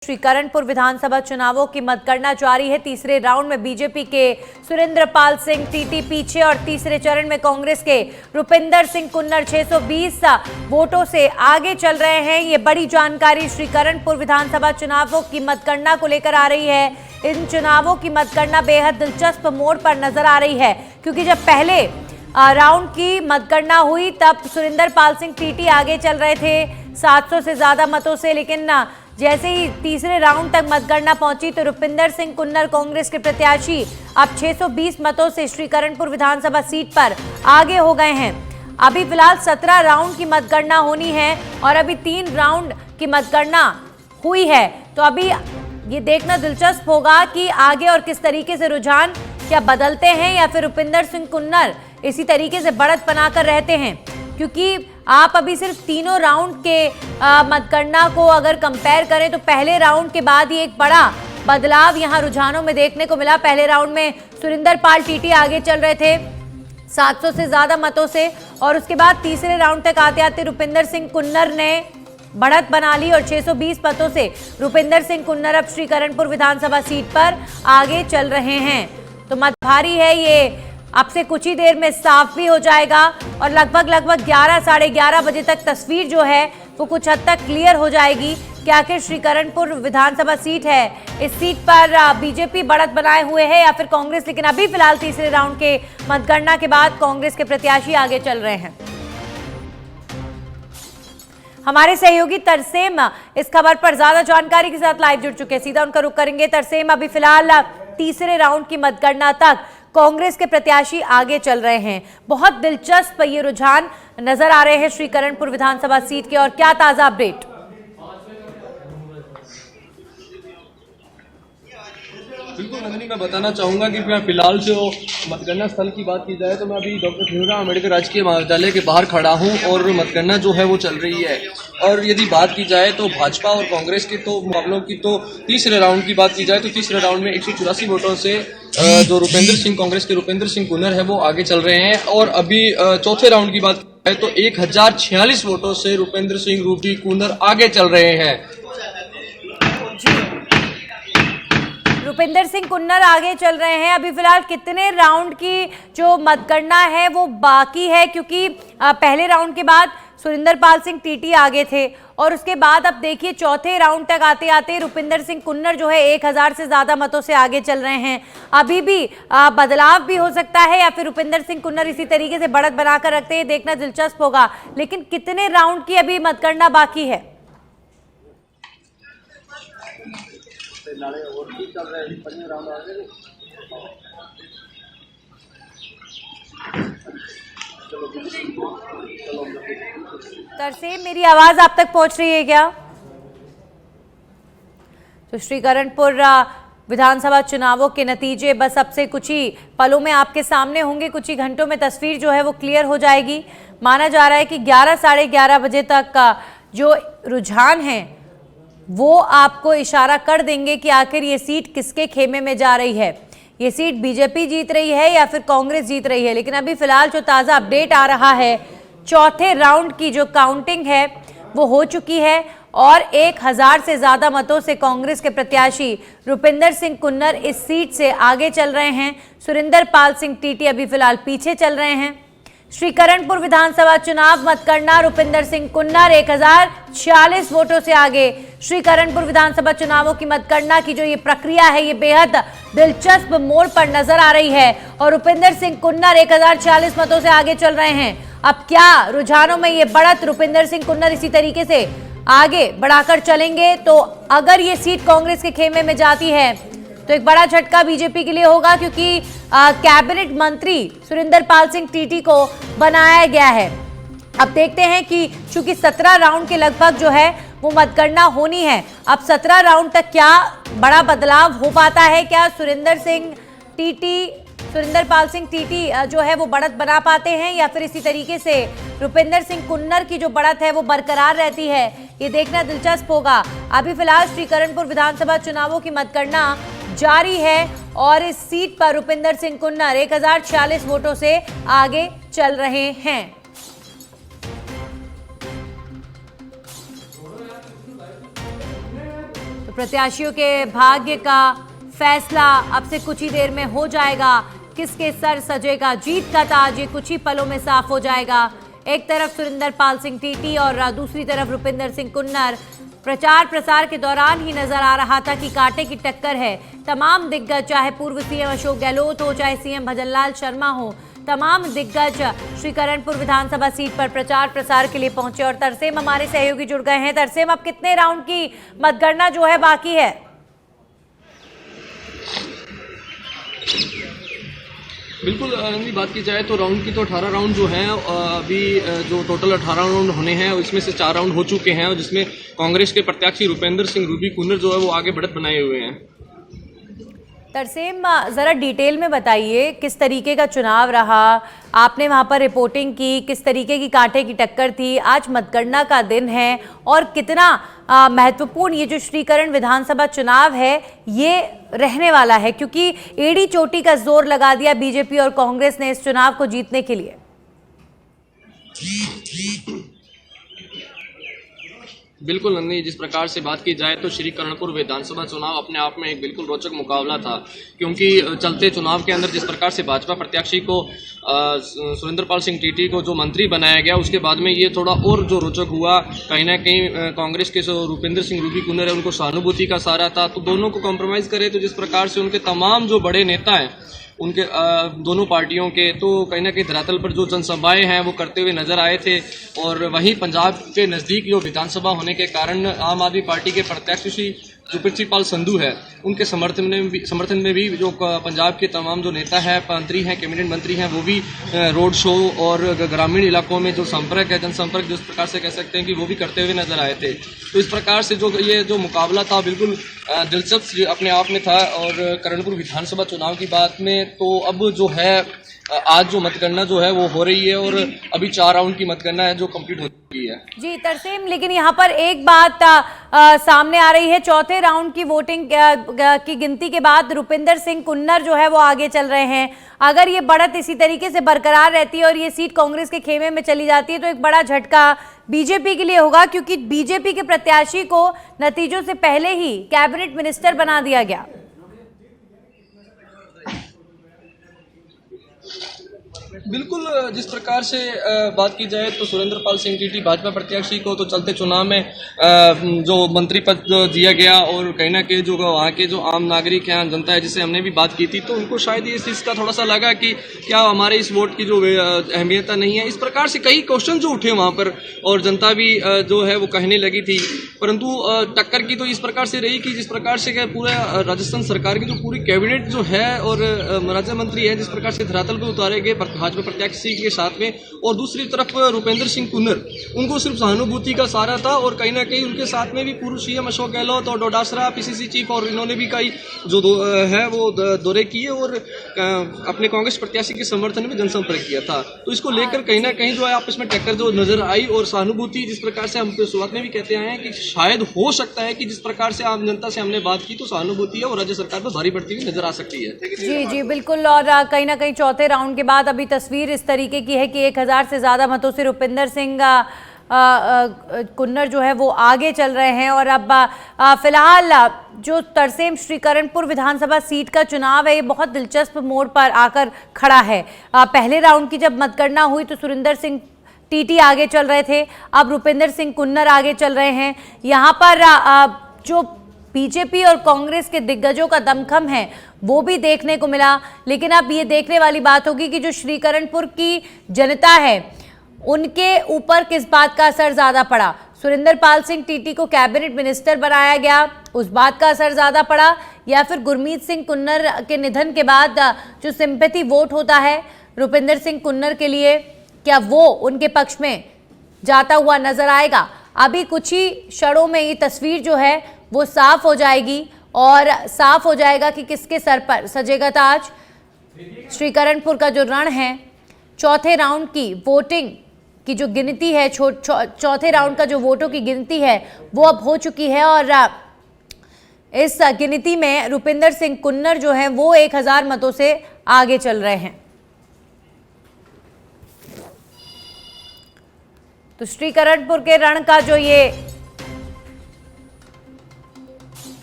श्रीकरणपुर विधानसभा चुनावों की मतगणना जारी है। तीसरे राउंड में बीजेपी के सुरेंद्र पाल सिंह टीटी पीछे और तीसरे चरण में कांग्रेस के रुपिंदर सिंह कुन्नर 620 वोटों से आगे चल रहे हैं। ये बड़ी जानकारी श्रीकरणपुर विधानसभा चुनावों की मतगणना को लेकर आ रही है। इन चुनावों की मतगणना बेहद दिलचस्प मोड़ पर नजर आ रही है, क्योंकि जब पहले राउंड की मतगणना हुई तब सुरेंद्र पाल सिंह टीटी आगे चल रहे थे 700 से ज्यादा मतों से, लेकिन जैसे ही तीसरे राउंड तक मतगणना पहुंची तो रुपिंदर सिंह कुन्नर कांग्रेस के प्रत्याशी अब 620 मतों से श्रीकरणपुर विधानसभा सीट पर आगे हो गए हैं। अभी फिलहाल 17 राउंड की मतगणना होनी है और अभी 3 राउंड की मतगणना हुई है, तो अभी ये देखना दिलचस्प होगा कि आगे और किस तरीके से रुझान क्या बदलते हैं या फिर रुपिंदर सिंह कुन्नर इसी तरीके से बढ़त बनाकर रहते हैं, क्योंकि आप अभी सिर्फ तीनों राउंड के मतगणना को अगर कंपेयर करें तो पहले राउंड के बाद ही एक बड़ा बदलाव यहां रुझानों में देखने को मिला। पहले राउंड में सुरेंद्र पाल टीटी आगे चल रहे थे 700 से ज्यादा मतों से, और उसके बाद तीसरे राउंड तक आते आते रुपिंदर सिंह कुन्नर ने बढ़त बना ली और 620 मतों से रुपिंदर सिंह कुन्नर अब श्रीकरणपुर विधानसभा सीट पर आगे चल रहे हैं। तो मत भारी है, ये अब से कुछ ही देर में साफ भी हो जाएगा और लगभग 11 साढ़े 11 बजे तक तस्वीर जो है वो कुछ हद तक क्लियर हो जाएगी कि आखिर श्रीकरणपुर विधानसभा सीट है, इस सीट पर बीजेपी बढ़त बनाए हुए है या फिर कांग्रेस। लेकिन अभी फिलहाल तीसरे राउंड के मतगणना के बाद कांग्रेस के प्रत्याशी आगे चल रहे हैं। हमारे सहयोगी तरसेम इस खबर पर ज्यादा जानकारी के साथ लाइव जुड़ चुके हैं, सीधा उनका रुख करेंगे। तरसेम, अभी फिलहाल तीसरे राउंड की मतगणना तक कांग्रेस के प्रत्याशी आगे चल रहे हैं, बहुत दिलचस्प ये रुझान नजर आ रहे हैं श्रीकरणपुर विधानसभा सीट के, और क्या ताजा अपडेट? बिल्कुल नंदिनी, मैं बताना चाहूँगा कि मैं फिलहाल जो मतगणना स्थल की बात की जाए तो मैं अभी डॉक्टर भीमराव अम्बेडकर राजकीय महाविद्यालय के बाहर खड़ा हूँ और मतगणना जो है वो चल रही है। और यदि बात की जाए तो भाजपा और कांग्रेस के तो मुकाबलों की तो तीसरे राउंड की बात की जाए तो तीसरे राउंड में 184 वोटों से जो रुपिंदर सिंह कांग्रेस के रुपिंदर सिंह कुन्नर है वो आगे चल रहे हैं। और अभी चौथे राउंड की बात की जाए तो 1046 वोटों से रुपिंदर सिंह रूपी कुन्नर आगे चल रहे हैं। रुपिंदर सिंह कुन्नर आगे चल रहे हैं। अभी फिलहाल कितने राउंड की जो मतगणना है वो बाकी है, क्योंकि पहले राउंड के बाद सुरेंद्र पाल सिंह टीटी आगे थे और उसके बाद अब देखिए चौथे राउंड तक आते आते रुपिंदर सिंह कुन्नर जो है 1000 से ज्यादा मतों से आगे चल रहे हैं। अभी भी बदलाव भी हो सकता है या फिर रुपिंदर सिंह कुन्नर इसी तरीके से बढ़त बनाकर रखते हैं, देखना दिलचस्प होगा। लेकिन कितने राउंड की अभी मतगणना बाकी है? तरसेम, मेरी आवाज आप तक पहुंच रही है क्या? तो श्रीकरणपुर विधानसभा चुनावों के नतीजे बस अब से कुछ ही पलों में आपके सामने होंगे, कुछ ही घंटों में तस्वीर जो है वो क्लियर हो जाएगी। माना जा रहा है कि 11 साढ़े 11 बजे तक का जो रुझान है वो आपको इशारा कर देंगे कि आखिर ये सीट किसके खेमे में जा रही है, ये सीट बीजेपी जीत रही है या फिर कांग्रेस जीत रही है। लेकिन अभी फिलहाल जो ताज़ा अपडेट आ रहा है, चौथे राउंड की जो काउंटिंग है वो हो चुकी है और 1000 से ज़्यादा मतों से कांग्रेस के प्रत्याशी रुपिंदर सिंह कुन्नर इस सीट से आगे चल रहे हैं। सुरेंद्र पाल सिंह टीटी अभी फिलहाल पीछे चल रहे हैं। श्रीकरणपुर विधानसभा चुनाव मतगणना, रुपिंदर सिंह कुन्नर 1046 वोटों से आगे। श्रीकरणपुर विधानसभा चुनावों की मतगणना की जो ये प्रक्रिया है ये बेहद दिलचस्प मोड़ पर नजर आ रही है और रुपिंदर सिंह कुन्नर 1046 मतों से आगे चल रहे हैं। अब क्या रुझानों में ये बढ़त रुपिंदर सिंह कुन्नर इसी तरीके से आगे बढ़ाकर चलेंगे, तो अगर ये सीट कांग्रेस के खेमे में जाती है तो एक बड़ा झटका बीजेपी के लिए होगा, क्योंकि कैबिनेट मंत्री सुरेंद्र पाल सिंह टीटी को बनाया गया है। अब देखते हैं कि चूंकि 17 राउंड के लगभग जो है वो मतगणना होनी है, अब 17 राउंड तक क्या बड़ा बदलाव हो पाता है, क्या सुरेंद्र पाल सिंह टीटी जो है वो बढ़त बना पाते हैं या फिर इसी तरीके से रुपिंदर सिंह कुन्नर की जो बढ़त है वो बरकरार रहती है, ये देखना दिलचस्प होगा। अभी फिलहाल श्रीकरणपुर विधानसभा चुनावों की मतगणना जारी है और इस सीट पर रुपिंदर सिंह कुन्नर 1046 वोटों से आगे चल रहे हैं। तो प्रत्याशियों के भाग्य का फैसला अब से कुछ ही देर में हो जाएगा। किसके सर सजेगा जीत का ताज, ये कुछ ही पलों में साफ हो जाएगा। एक तरफ सुरिंदर पाल सिंह टीटी और दूसरी तरफ रुपिंदर सिंह कुन्नर। प्रचार प्रसार के दौरान ही नजर आ रहा था कि कांटे की टक्कर है। तमाम दिग्गज, चाहे पूर्व सीएम अशोक गहलोत हो, चाहे सीएम भजनलाल शर्मा हो, तमाम दिग्गज श्रीकरणपुर विधानसभा सीट पर प्रचार प्रसार के लिए पहुंचे। और तरसेम हमारे सहयोगी जुड़ गए हैं। तरसेम, अब कितने राउंड की मतगणना जो है बाकी है? बिल्कुल, अगर बात की जाए तो राउंड की तो 18 राउंड जो हैं अभी जो टोटल 18 राउंड होने हैं इसमें से 4 राउंड हो चुके हैं, और जिसमें कांग्रेस के प्रत्याशी रुपेंद्र सिंह रूबी कुन्नर जो है वो आगे बढ़त बनाए हुए हैं। तरसेम, ज़रा डिटेल में बताइए किस तरीके का चुनाव रहा, आपने वहां पर रिपोर्टिंग की, किस तरीके की कांटे की टक्कर थी, आज मतगणना का दिन है और कितना महत्वपूर्ण ये जो श्रीकरण विधानसभा चुनाव है ये रहने वाला है, क्योंकि एड़ी चोटी का जोर लगा दिया बीजेपी और कांग्रेस ने इस चुनाव को जीतने के लिए। बिल्कुल नंदनी, जिस प्रकार से बात की जाए तो श्रीकरणपुर विधानसभा चुनाव अपने आप में एक बिल्कुल रोचक मुकाबला था, क्योंकि चलते चुनाव के अंदर जिस प्रकार से भाजपा प्रत्याशी को सुरेंद्र पाल सिंह टीटी को जो मंत्री बनाया गया, उसके बाद में ये थोड़ा और जो रोचक हुआ। कहीं ना कहीं कांग्रेस के जो रुपिंदर सिंह रूबी कुन्नर है उनको सहानुभूति का सहारा था, तो दोनों को कॉम्प्रोमाइज़ करे तो जिस प्रकार से उनके तमाम जो बड़े नेता हैं उनके दोनों पार्टियों के, तो कहीं ना कहीं धरातल पर जो जनसभाएं हैं वो करते हुए नजर आए थे। और वहीं पंजाब के नज़दीक जो विधानसभा होने के कारण आम आदमी पार्टी के प्रत्याशी जो पृथ्वीपाल संधू है उनके समर्थन में भी जो पंजाब के तमाम जो नेता है, मंत्री हैं, कैबिनेट मंत्री हैं, वो भी रोड शो और ग्रामीण इलाकों में जो संपर्क है, जनसंपर्क जिस प्रकार से कह सकते हैं कि वो भी करते हुए नजर आए थे। तो इस प्रकार से ये जो मुकाबला था बिल्कुल दिलचस्प अपने आप में था। और करणपुर विधानसभा चुनाव की बात में तो अब जो है आज जो मतगणना जो है वो हो रही है, और अभी 4 राउंड की मतगणना है जो कंप्लीट हो चुकी है। जी तरसेम, लेकिन यहाँ पर एक बात सामने आ रही है, चौथे राउंड की वोटिंग की गिनती के बाद रुपिंदर सिंह कुन्नर जो है वो आगे चल रहे हैं। अगर ये बढ़त इसी तरीके से बरकरार रहती है और ये सीट कांग्रेस के खेमे में चली जाती है तो एक बड़ा झटका बीजेपी के लिए होगा, क्योंकि बीजेपी के प्रत्याशी को नतीजों से पहले ही कैबिनेट मिनिस्टर बना दिया गया। बिल्कुल, जिस प्रकार से बात की जाए तो सुरेंद्र पाल सिंह टीटी भाजपा प्रत्याशी को तो चलते चुनाव में जो मंत्री पद दिया गया, और कहीं ना कहीं जो वहाँ के जो आम नागरिक हैं, जनता है, जिससे हमने भी बात की थी, तो उनको शायद ये इस चीज़ का थोड़ा सा लगा कि क्या हमारे इस वोट की जो अहमियत नहीं है। इस प्रकार से कई क्वेश्चन जो उठे वहाँ पर, और जनता भी जो है वो कहने लगी थी। परंतु टक्कर की तो इस प्रकार से रही कि जिस प्रकार से पूरा राजस्थान सरकार की जो पूरी कैबिनेट जो है और राज्य मंत्री है जिस प्रकार से धरातल पर उतारे गए भाजपा प्रत्याशी के साथ में, और दूसरी तरफ रुपेंद्र सिंह कुन्नर, उनको सिर्फ सहानुभूति का सहारा था। और कहीं ना कहीं उनके साथ में भी पूर्व सीएम अशोक गहलोत और डोडासरा पीसीसी चीफ, और इन्होंने भी कई जो है वो दौरे किए और अपने कांग्रेस प्रत्याशी के समर्थन में जनसंपर्क किया था। तो इसको लेकर कहीं ना कहीं जो है आपस में टक्कर जो नजर आई, और सहानुभूति जिस प्रकार से हम शुरुआत में भी कहते आए हैं कि शायद हो सकता है कि जिस प्रकार से आम जनता से हमने बात की तो सहानुभूति है और राज्य सरकार पर भारी पड़ती हुई नजर आ सकती है। जी बिल्कुल, और कहीं ना कहीं चौथे राउंड के बाद अभी तस्वीर इस तरीके की है कि 1000 से ज्यादा मतों से रुपिंदर सिंह कुन्नर जो है वो आगे चल रहे हैं। और अब फिलहाल जो तरसेम श्रीकरणपुर विधानसभा सीट का चुनाव है ये बहुत दिलचस्प मोड़ पर आकर खड़ा है। पहले राउंड की जब मतगणना हुई तो सुरिंदर सिंह टीटी आगे चल रहे थे, अब रुपिंदर सिंह कुन्नर आगे चल रहे हैं। यहाँ पर जो बीजेपी और कांग्रेस के दिग्गजों का दमखम है वो भी देखने को मिला, लेकिन अब ये देखने वाली बात होगी कि जो श्रीकरणपुर की जनता है उनके ऊपर किस बात का असर ज्यादा पड़ा। सुरेंद्र पाल सिंह टीटी को कैबिनेट मिनिस्टर बनाया गया, उस बात का असर ज्यादा पड़ा, या फिर गुरमीत सिंह कुन्नर के निधन के बाद जो सिंपैथी वोट होता है रुपिंदर सिंह कुन्नर के लिए, क्या वो उनके पक्ष में जाता हुआ नजर आएगा। अभी कुछ ही क्षणों में ये तस्वीर जो है वो साफ हो जाएगी और साफ हो जाएगा कि किसके सर पर सजेगा ताज। श्रीकरणपुर का जो रण है, चौथे राउंड की वोटिंग की जो गिनती है, चौथे राउंड का जो वोटों की गिनती है वो अब हो चुकी है, और इस गिनती में रुपिंदर सिंह कुन्नर जो है वो 1000 मतों से आगे चल रहे हैं। तो श्रीकरणपुर के रण का जो ये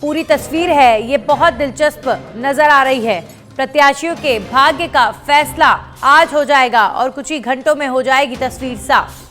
पूरी तस्वीर है ये बहुत दिलचस्प नजर आ रही है। प्रत्याशियों के भाग्य का फैसला आज हो जाएगा और कुछ ही घंटों में हो जाएगी तस्वीर साफ।